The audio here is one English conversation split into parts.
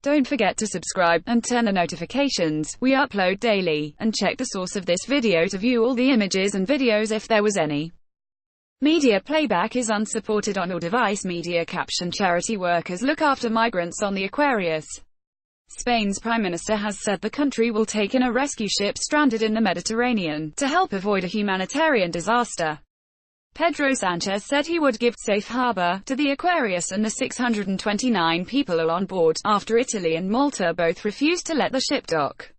Don't forget to subscribe, and turn the notifications. We upload daily. And check the source of this video to view all the images and videos if there was any. Media playback is unsupported on your device. Media caption: charity workers look after migrants on the Aquarius. Spain's Prime Minister has said the country will take in a rescue ship stranded in the Mediterranean, to help avoid a humanitarian disaster. Pedro Sanchez said he would give safe harbor to the Aquarius and the 629 people on board, after Italy and Malta both refused to let the ship dock.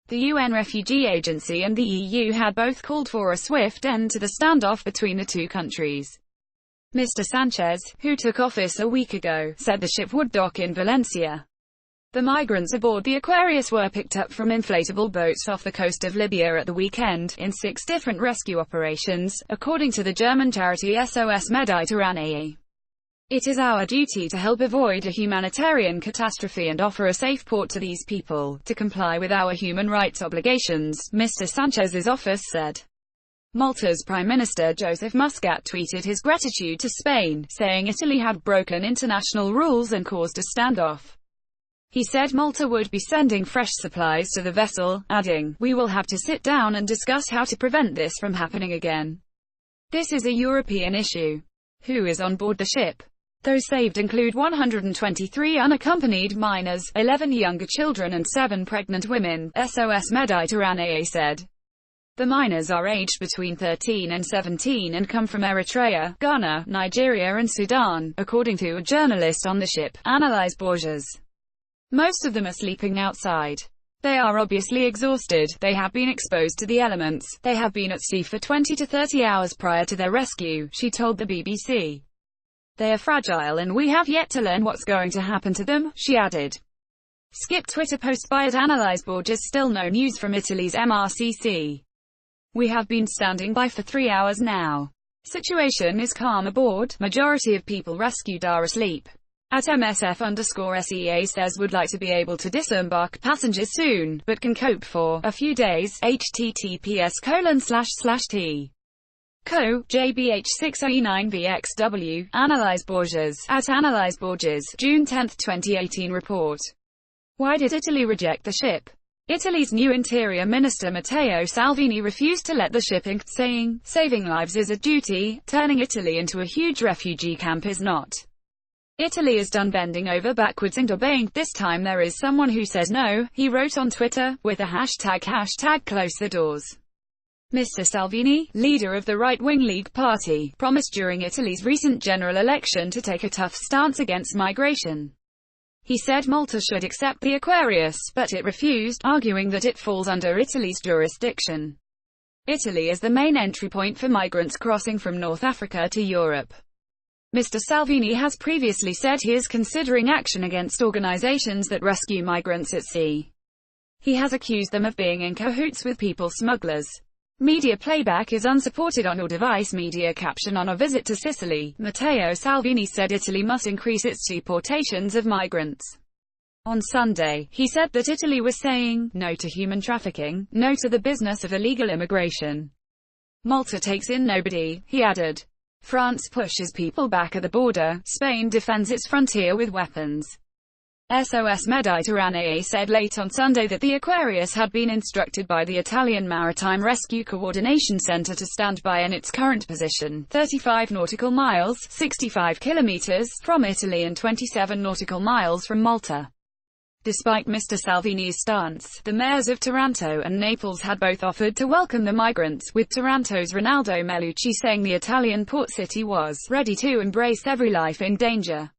The UN Refugee Agency and the EU had both called for a swift end to the standoff between the two countries. Mr. Sanchez, who took office a week ago, said the ship would dock in Valencia. The migrants aboard the Aquarius were picked up from inflatable boats off the coast of Libya at the weekend, in 6 different rescue operations, according to the German charity SOS Mediterranee. It is our duty to help avoid a humanitarian catastrophe and offer a safe port to these people, to comply with our human rights obligations, Mr. Sanchez's office said. Malta's Prime Minister Joseph Muscat tweeted his gratitude to Spain, saying Italy had broken international rules and caused a standoff. He said Malta would be sending fresh supplies to the vessel, adding, "We will have to sit down and discuss how to prevent this from happening again. This is a European issue." Who is on board the ship? Those saved include 123 unaccompanied minors, 11 younger children and 7 pregnant women, SOS Mediterranee said. The minors are aged between 13 and 17 and come from Eritrea, Ghana, Nigeria and Sudan, according to a journalist on the ship, Analyze Borges. Most of them are sleeping outside. They are obviously exhausted, they have been exposed to the elements, they have been at sea for 20 to 30 hours prior to their rescue, she told the BBC. They are fragile and we have yet to learn what's going to happen to them, she added. Skip Twitter post by @Analyze Borges. Still no news from Italy's MRCC. We have been standing by for 3 hours now. Situation is calm aboard, majority of people rescued are asleep. @MSF_SEA says would like to be able to disembark passengers soon, but can cope for a few days. https://t. Co. JBH6E9BXW, Analyze Borges, @Analyze Borges, June 10, 2018 report. Why did Italy reject the ship? Italy's new Interior Minister Matteo Salvini refused to let the ship in, saying, "Saving lives is a duty, turning Italy into a huge refugee camp is not." Italy is done bending over backwards and obeying. This time there is someone who says no, he wrote on Twitter, with a hashtag #close the doors. Mr. Salvini, leader of the right-wing League Party, promised during Italy's recent general election to take a tough stance against migration. He said Malta should accept the Aquarius, but it refused, arguing that it falls under Italy's jurisdiction. Italy is the main entry point for migrants crossing from North Africa to Europe. Mr. Salvini has previously said he is considering action against organizations that rescue migrants at sea. He has accused them of being in cahoots with people smugglers. Media playback is unsupported on your device. Media caption: on a visit to Sicily, Matteo Salvini said Italy must increase its deportations of migrants. On Sunday, he said that Italy was saying no to human trafficking, no to the business of illegal immigration. Malta takes in nobody, he added. France pushes people back at the border, Spain defends its frontier with weapons. SOS Mediterranee said late on Sunday that the Aquarius had been instructed by the Italian Maritime Rescue Coordination Center to stand by in its current position, 35 nautical miles, 65 kilometers, from Italy and 27 nautical miles from Malta. Despite Mr. Salvini's stance, the mayors of Taranto and Naples had both offered to welcome the migrants, with Taranto's Ronaldo Melucci saying the Italian port city was ready to embrace every life in danger.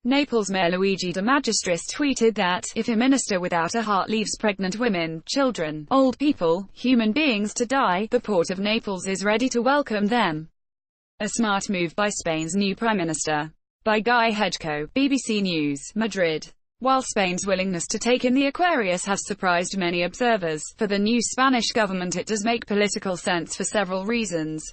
Naples Mayor Luigi De Magistris tweeted that, if a minister without a heart leaves pregnant women, children, old people, human beings to die, the port of Naples is ready to welcome them. A smart move by Spain's new Prime Minister. By Guy Hedgecoe, BBC News, Madrid. While Spain's willingness to take in the Aquarius has surprised many observers, for the new Spanish government it does make political sense for several reasons.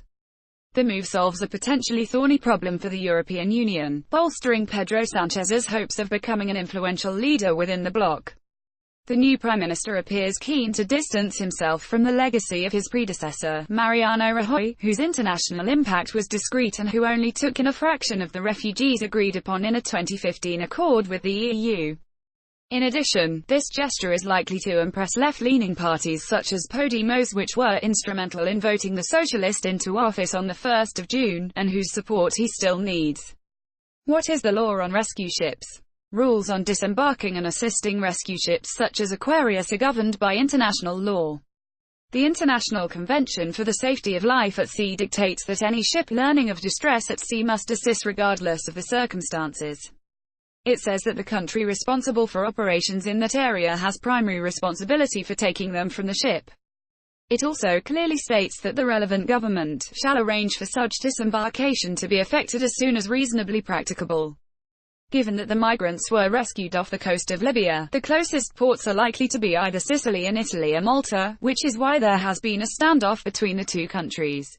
The move solves a potentially thorny problem for the European Union, bolstering Pedro Sanchez's hopes of becoming an influential leader within the bloc. The new Prime Minister appears keen to distance himself from the legacy of his predecessor, Mariano Rajoy, whose international impact was discreet and who only took in a fraction of the refugees agreed upon in a 2015 accord with the EU. In addition, this gesture is likely to impress left-leaning parties such as Podemos, which were instrumental in voting the socialist into office on the 1st of June, and whose support he still needs. What is the law on rescue ships? Rules on disembarking and assisting rescue ships such as Aquarius are governed by international law. The International Convention for the Safety of Life at Sea dictates that any ship learning of distress at sea must assist regardless of the circumstances. It says that the country responsible for operations in that area has primary responsibility for taking them from the ship. It also clearly states that the relevant government shall arrange for such disembarkation to be effected as soon as reasonably practicable. Given that the migrants were rescued off the coast of Libya, the closest ports are likely to be either Sicily and Italy or Malta, which is why there has been a standoff between the two countries.